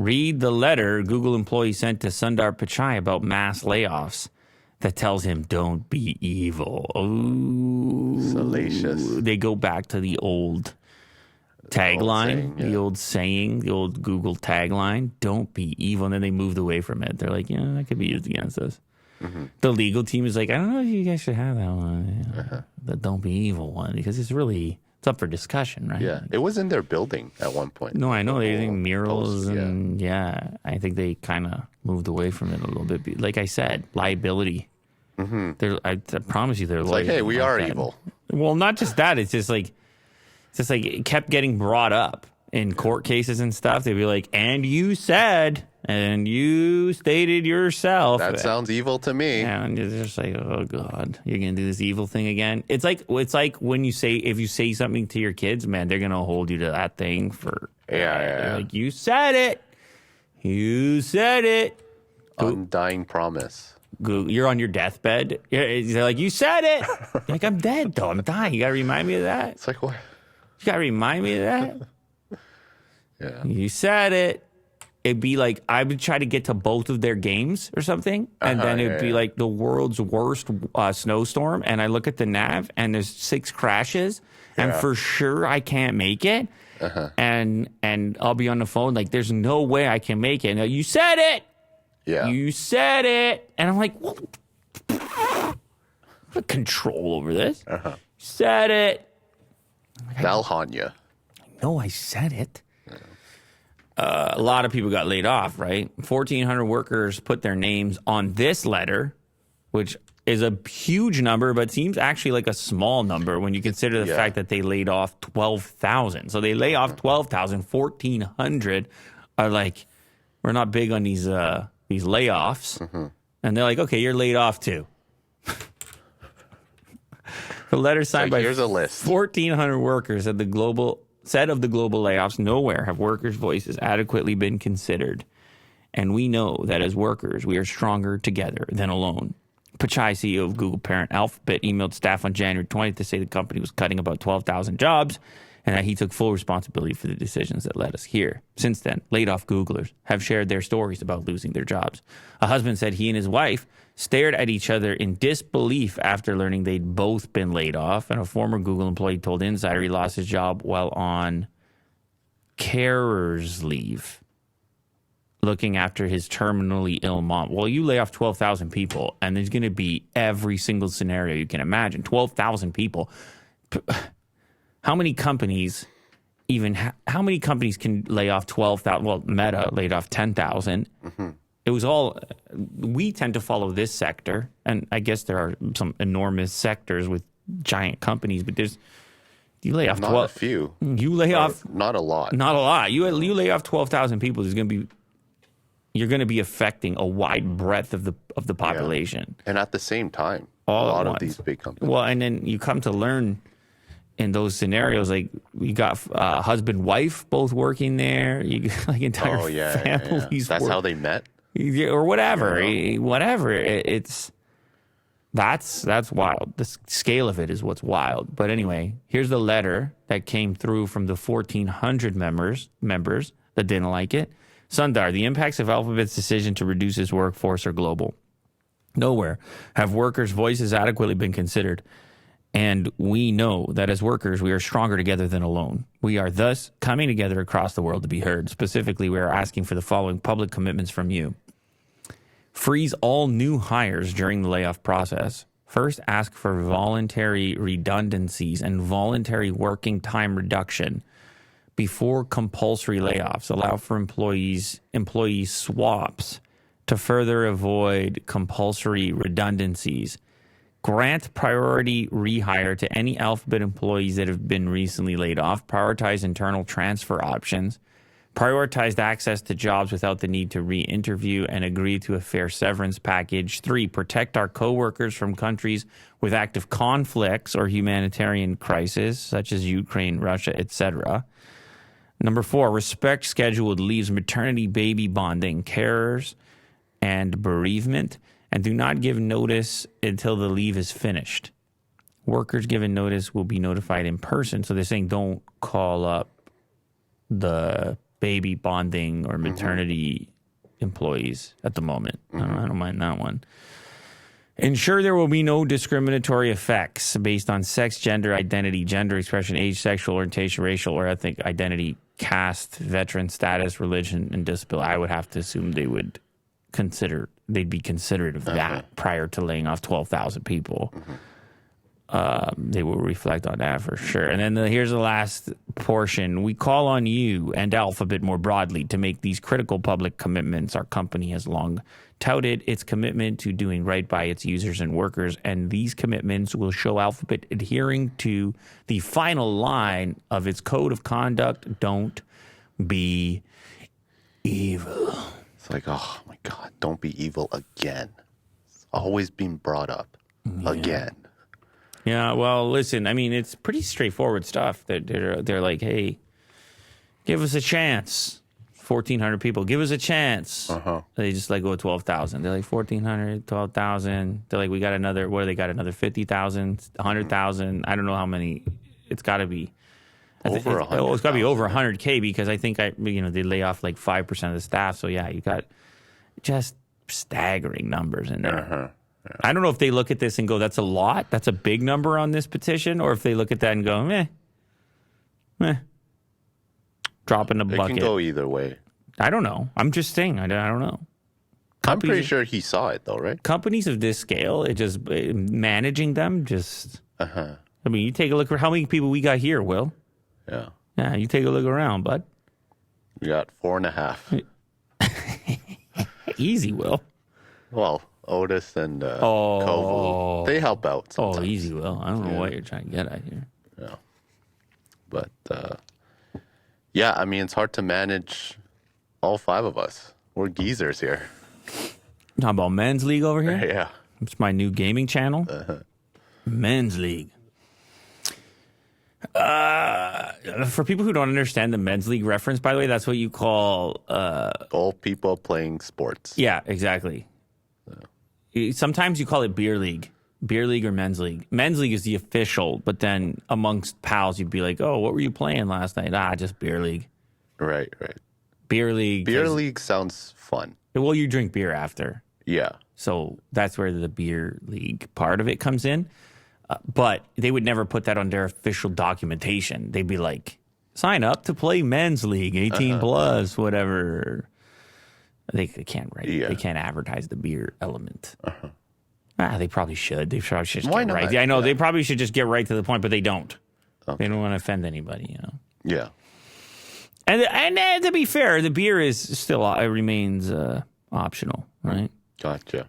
Read the letter Google employee sent to Sundar Pichai about mass layoffs that tells him, don't be evil. Oh, salacious. They go back to the old tagline, the old saying, the old Google tagline, don't be evil. And then they moved away from it. They're like, that could be used against us. Mm-hmm. The legal team is like, I don't know if you guys should have that one, the don't be evil one, because it's up for discussion, right? Yeah, it was in their building at one point. No, I know they're using murals and I think they kind of moved away from it a little bit. Like I said, liability. Mm-hmm. I promise you, they're like, hey, we are evil. Well, not just that. It's just like it kept getting brought up in court cases and stuff. They'd be like, and you said, and you stated yourself. That sounds evil to me. Yeah, and it's just like, oh God, you're gonna do this evil thing again. It's like when if you say something to your kids, man, they're gonna hold you to that thing for like, you said it. You said it. Undying promise. You're on your deathbed. They're like, you said it. You're like, I'm dead though. I'm dying. You gotta remind me of that. It's like, what? You gotta remind me of that. Yeah. You said it. It'd be like, I would try to get to both of their games or something. And then it'd be like the world's worst snowstorm. And I look at the nav and there's 6 crashes. And for sure I can't make it. And I'll be on the phone like, there's no way I can make it. And you said it. Yeah. You said it. And I'm like, well, control over this. You said it. Valhanya. No, I said it. A lot of people got laid off, right? 1,400 workers put their names on this letter, which is a huge number, but seems actually like a small number when you consider the fact that they laid off 12,000. So they lay off 12,000, 1,400 are like, we're not big on these layoffs. And they're like, okay, you're laid off too. The letter signed by here's a list. 1,400 workers at the global of the global layoffs, nowhere have workers' voices adequately been considered. And we know that as workers, we are stronger together than alone. Pichai, CEO of Google parent Alphabet, emailed staff on January 20th to say the company was cutting about 12,000 jobs and that he took full responsibility for the decisions that led us here. Since then, laid-off Googlers have shared their stories about losing their jobs. A husband said he and his wife stared at each other in disbelief after learning they'd both been laid off, and a former Google employee told Insider he lost his job while on carer's leave, looking after his terminally ill mom. Well, you lay off 12,000 people, and there's going to be every single scenario you can imagine. 12,000 people. How many companies how many companies can lay off 12,000? Well, Meta laid off 10,000. It was all, we tend to follow this sector, and I guess there are some enormous sectors with giant companies, but you lay off not 12. A few. You lay off. Not a lot. Not a lot. You lay off 12,000 people, you're going to be affecting a wide breadth of the population. And at the same time, all a lot of these big companies. Well, and then you come to learn in those scenarios, like we got husband, wife both working there. You like entire families. That's how they met, or whatever. Whatever. That's wild. The scale of it is what's wild. But anyway, here's the letter that came through from the 1,400 members that didn't like it. Sundar, the impacts of Alphabet's decision to reduce its workforce are global. Nowhere have workers' voices adequately been considered. And we know that as workers, we are stronger together than alone. We are thus coming together across the world to be heard. Specifically, we are asking for the following public commitments from you. Freeze all new hires during the layoff process. First, ask for voluntary redundancies and voluntary working time reduction before compulsory layoffs. Allow for employee swaps to further avoid compulsory redundancies. Grant priority rehire to any Alphabet employees that have been recently laid off. Prioritize internal transfer options. Prioritized access to jobs without the need to re-interview, and agree to a fair severance package. 3, protect our coworkers from countries with active conflicts or humanitarian crises, such as Ukraine, Russia, etc. Number 4, respect scheduled leaves, maternity, baby bonding, carers, and bereavement. And do not give notice until the leave is finished. Workers given notice will be notified in person. So they're saying don't call up the baby bonding or maternity employees at the moment. I don't mind that one. Ensure there will be no discriminatory effects based on sex, gender identity, gender expression, age, sexual orientation, racial or ethnic identity, caste, veteran status, religion, and disability. I would have to assume they'd be considerate of that prior to laying off 12,000 people. They will reflect on that for sure. And then here's the last portion. We call on you and Alphabet more broadly to make these critical public commitments. Our company has long touted its commitment to doing right by its users and workers, and these commitments will show Alphabet adhering to the final line of its code of conduct. Don't be evil. It's like, oh my God, don't be evil again. It's always being brought up again. Yeah, well, listen, I mean, it's pretty straightforward stuff. They're like, hey, give us a chance. 1,400 people, give us a chance. They just like go 12,000. They're like 1,400, 12,000. They're like, we got another, what do they got? Another 50,000, 100,000. I don't know how many. It's got to be. Over 100. It's got to be over 100K because I think they lay off like 5% of the staff. So yeah, you got just staggering numbers in there. Yeah. I don't know if they look at this and go, that's a lot. That's a big number on this petition. Or if they look at that and go, meh. Drop in the bucket. It can go either way. I don't know. I'm just saying. I don't know. I'm pretty sure he saw it though, right? Companies of this scale, managing them just. I mean, you take a look at how many people we got here, Will. Yeah. Yeah, you take a look around, bud. We got 4.5. Easy, Will. Well, Otis and Kovu, they help out sometimes. Oh, easy, Will. I don't know what you're trying to get at here. Yeah. But, yeah, I mean, it's hard to manage all 5 of us. We're geezers here. Talking about Men's League over here? Yeah. It's my new gaming channel. Men's League. For people who don't understand the Men's League reference, by the way, that's what you call... old people playing sports. Yeah, exactly. Sometimes you call it beer league or men's league. Men's league is the official, but then amongst pals, you'd be like, oh, what were you playing last night? Just beer league. Right. Beer league. Beer league sounds fun. Well, you drink beer after. Yeah. So that's where the beer league part of it comes in. But they would never put that on their official documentation. They'd be like, sign up to play men's league, 18 plus, whatever. They can't write. They can't advertise the beer element. They probably should. They probably should just Why get not? right. Yeah, I know. They probably should just get right to the point, but they don't. Okay. They don't want to offend anybody, Yeah. And to be fair, the beer is still remains optional, right? Gotcha.